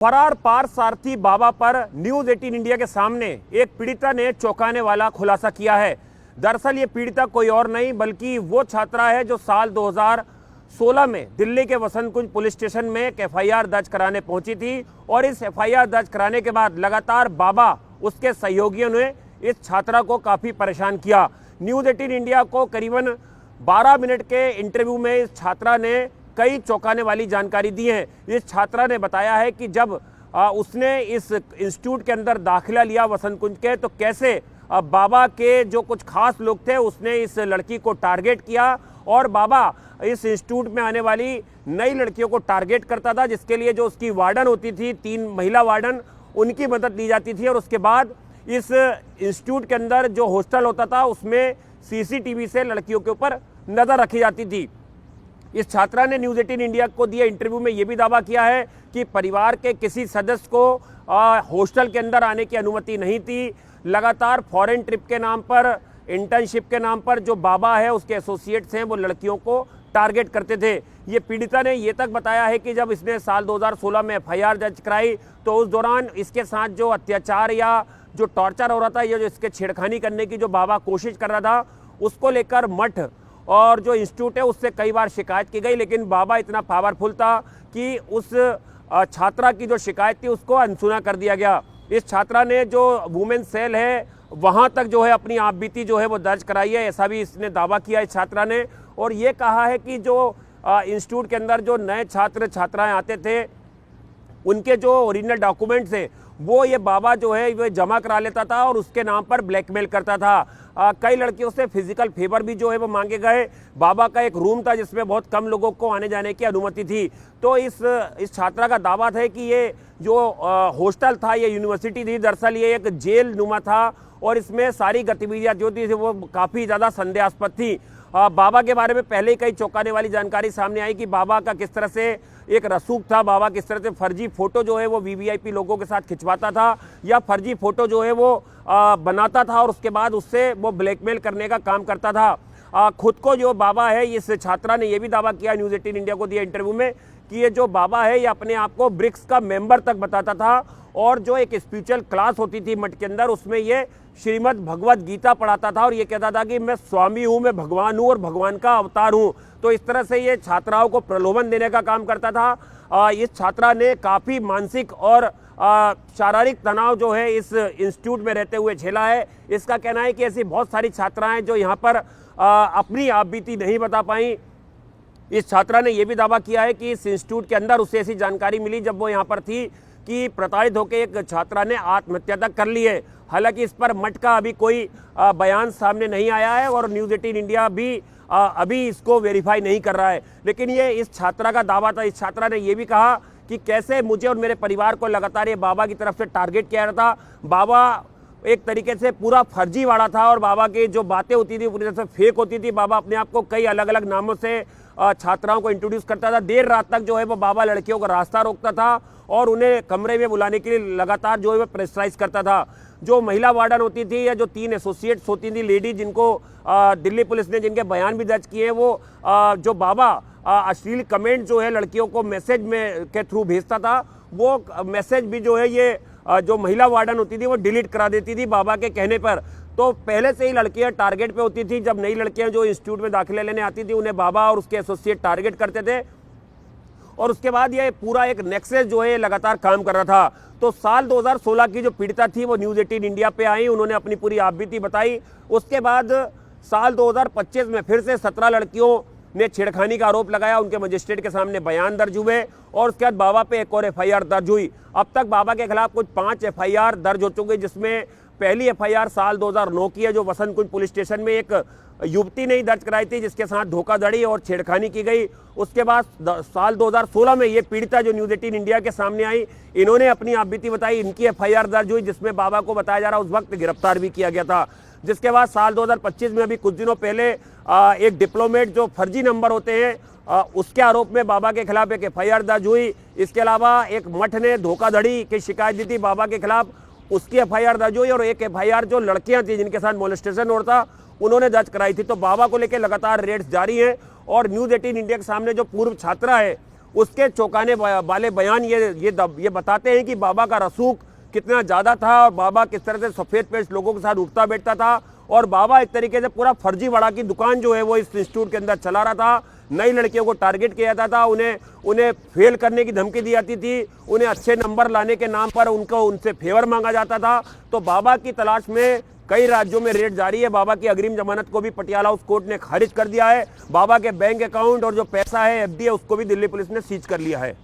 फरार पार्थसारथी बाबा पर news 18 India के सामने एक पीड़िता ने चौंकाने वाला खुलासा किया है। दरअसल ये पीड़िता कोई और नहीं बल्कि वो छात्रा है जो साल 2016 में दिल्ली के वसंत कुंज पुलिस स्टेशन में एक एफआईआर दर्ज कराने पहुंची थी और इस एफआईआर दर्ज कराने के बाद लगातार बाबा उसके सहयोगियों ने इस छात्रा को काफी परेशान किया। न्यूज 18 इंडिया को करीबन 12 मिनट के इंटरव्यू में इस छात्रा ने कई चौंकाने वाली जानकारी दी है। इस छात्रा ने बताया है कि जब उसने इस इंस्टीट्यूट के अंदर दाखिला लिया वसंत कुंज के, तो कैसे बाबा के जो कुछ खास लोग थे उसने इस लड़की को टारगेट किया और बाबा इस इंस्टीट्यूट में आने वाली नई लड़कियों को टारगेट करता था, जिसके लिए जो उसकी वार्डन होती थी, 3 महिला वार्डन, उनकी मदद ली जाती थी और उसके बाद इस इंस्टीट्यूट के अंदर जो हॉस्टल होता था उसमें सीसीटीवी से लड़कियों के ऊपर नजर रखी जाती थी। इस छात्रा ने न्यूज 18 इंडिया को दिए इंटरव्यू में यह भी दावा किया है कि परिवार के किसी सदस्य को हॉस्टल के अंदर आने की अनुमति नहीं थी। लगातार फॉरेन ट्रिप के नाम पर, इंटर्नशिप के नाम पर जो बाबा है उसके एसोसिएट्स हैं वो लड़कियों को टारगेट करते थे। ये पीड़िता ने ये तक बताया है कि जब इसने साल 2016 में एफआईआर दर्ज कराई तो उस दौरान इसके साथ जो अत्याचार या जो टॉर्चर हो रहा था या जो इसके छेड़खानी करने की जो बाबा कोशिश कर रहा था, उसको लेकर मठ और जो इंस्टीट्यूट है उससे कई बार शिकायत की गई, लेकिन बाबा इतना पावरफुल था कि उस छात्रा की जो शिकायत थी उसको अनसुना कर दिया गया। इस छात्रा ने जो वुमेन सेल है वहां तक जो है अपनी आपबीती जो है वो दर्ज कराई है, ऐसा भी इसने दावा किया इस छात्रा ने। और ये कहा है कि जो इंस्टीट्यूट के अंदर जो नए छात्र छात्राएं आते थे उनके जो ओरिजिनल डॉक्यूमेंट्स है वो ये बाबा जो है वो जमा करा लेता था और उसके नाम पर ब्लैकमेल करता था। कई लड़कियों से फिजिकल फेवर भी जो है वो मांगे गए। बाबा का एक रूम था जिसमें बहुत कम लोगों को आने जाने की अनुमति थी। तो इस छात्रा का दावा था कि ये जो हॉस्टल था, ये यूनिवर्सिटी थी, दरअसल ये एक जेल नुमा था और इसमें सारी गतिविधियां जो थी वो काफ़ी ज़्यादा संदेहास्पद थी। बाबा के बारे में पहले ही कई चौंकाने वाली जानकारी सामने आई कि बाबा का किस तरह से एक रसूख था, बाबा किस तरह से फर्जी फोटो जो है वो वीवीआईपी लोगों के साथ खिंचवाता था या फर्जी फोटो जो है वो बनाता था और उसके बाद उससे वो ब्लैकमेल करने का काम करता था। खुद को जो बाबा है, इस छात्रा ने यह भी दावा किया न्यूज 18 इंडिया को दिया इंटरव्यू में कि ये जो बाबा है ये अपने आप को ब्रिक्स का मेंबर तक बताता था और जो एक स्पिरिचुअल क्लास होती थी मठ के अंदर उसमें ये श्रीमद् भगवत गीता पढ़ाता था और ये कहता था कि मैं स्वामी हूँ, मैं भगवान हूँ और भगवान का अवतार हूँ। तो इस तरह से ये छात्राओं को प्रलोभन देने का काम करता था। इस छात्रा ने काफ़ी मानसिक और शारीरिक तनाव जो है इस इंस्टीट्यूट में रहते हुए झेला है। इसका कहना है कि ऐसी बहुत सारी छात्राएं जो यहाँ पर अपनी आपबीती नहीं बता पाई। इस छात्रा ने यह भी दावा किया है कि इस इंस्टीट्यूट के अंदर उसे ऐसी जानकारी मिली जब वो यहाँ पर थी कि प्रताड़ित होकर एक छात्रा ने आत्महत्या तक कर ली है। हालांकि इस पर मठ का अभी कोई बयान सामने नहीं आया है और न्यूज 18 इंडिया भी अभी इसको वेरीफाई नहीं कर रहा है, लेकिन ये इस छात्रा का दावा था। इस छात्रा ने यह भी कहा कि कैसे मुझे और मेरे परिवार को लगातार ये बाबा की तरफ से टारगेट किया जा रहा था। बाबा एक तरीके से पूरा फर्जीवाड़ा था और बाबा की जो बातें होती थी पूरी तरह से फेक होती थी। बाबा अपने आप को कई अलग अलग नामों से छात्राओं को इंट्रोड्यूस करता था। देर रात तक जो है वो बाबा लड़कियों का रास्ता रोकता था और उन्हें कमरे में बुलाने के लिए लगातार जो है वो प्रेशराइज करता था। जो महिला वार्डन होती थी या जो 3 एसोसिएट्स होती थी लेडी, जिनको दिल्ली पुलिस ने जिनके बयान भी दर्ज किए, वो जो बाबा अश्लील कमेंट जो है लड़कियों को मैसेज में के थ्रू भेजता था, वो मैसेज भी जो है ये जो महिला वार्डन होती थी वो डिलीट करा देती थी बाबा के कहने पर। तो पहले से ही लड़कियां टारगेट पे होती थी। जब नई लड़कियां जो इंस्टीट्यूट में दाखिला लेने आती थी उन्हें बाबा और उसके एसोसिएट टारगेट करते थे और उसके बाद ये पूरा एक नेक्सस जो है लगातार काम कर रहा था। तो साल 2016 की जो पीड़िता थी वो न्यूज 18 इंडिया पे आई, उन्होंने अपनी पूरी आपबीती बताई। उसके बाद साल 2025 में फिर से 17 लड़कियों ने छेड़खानी का आरोप लगाया, उनके मजिस्ट्रेट के सामने बयान दर्ज हुए और उसके बाद बाबा पे एक और एफआईआर दर्ज हुई। अब तक बाबा के खिलाफ कुछ 5 एफआईआर दर्ज हो चुके, जिसमें पहली एफआईआर साल 2009 की है जो वसंत कुंज पुलिस स्टेशन में एक युवती ने दर्ज कराई थी जिसके साथ धोखाधड़ी और छेड़खानी की गई। उसके बाद साल 2016 में ये पीड़िता जो न्यूज 18 इंडिया के सामने आई, इन्होंने अपनी आपबीती बताई, इनकी एफआईआर दर्ज हुई जिसमें बाबा को बताया जा रहा उस वक्त गिरफ्तार भी किया गया था। जिसके बाद साल 2025 में अभी कुछ दिनों पहले एक डिप्लोमेट जो फर्जी नंबर होते हैं उसके आरोप में बाबा के खिलाफ एक एफआईआर दर्ज हुई। इसके अलावा एक मठ ने धोखाधड़ी की शिकायत दी थी बाबा के खिलाफ, उसकी एफआईआर दर्ज हुई और एक एफआईआर जो लड़कियां थी जिनके साथ मोलेस्टेशन हो रहा था उन्होंने दर्ज कराई थी। तो बाबा को लेकर लगातार रेड्स जारी हैं और न्यूज 18 इंडिया के सामने जो पूर्व छात्रा है उसके चौंकाने वाले बयान ये बताते हैं कि बाबा का रसूख कितना ज़्यादा था और बाबा किस तरह से सफ़ेद पेश लोगों के साथ उठता बैठता था। और बाबा एक तरीके से पूरा फर्जी वड़ा की दुकान जो है वो इस इंस्टीट्यूट के अंदर चला रहा था। नई लड़कियों को टारगेट किया जाता था, उन्हें फेल करने की धमकी दी जाती थी, उन्हें अच्छे नंबर लाने के नाम पर उनसे फेवर मांगा जाता था। तो बाबा की तलाश में कई राज्यों में रेड जारी है। बाबा की अग्रिम जमानत को भी पटियाला हाउस कोर्ट ने खारिज कर दिया है। बाबा के बैंक अकाउंट और जो पैसा है, एफडी है, उसको भी दिल्ली पुलिस ने सीज कर लिया है।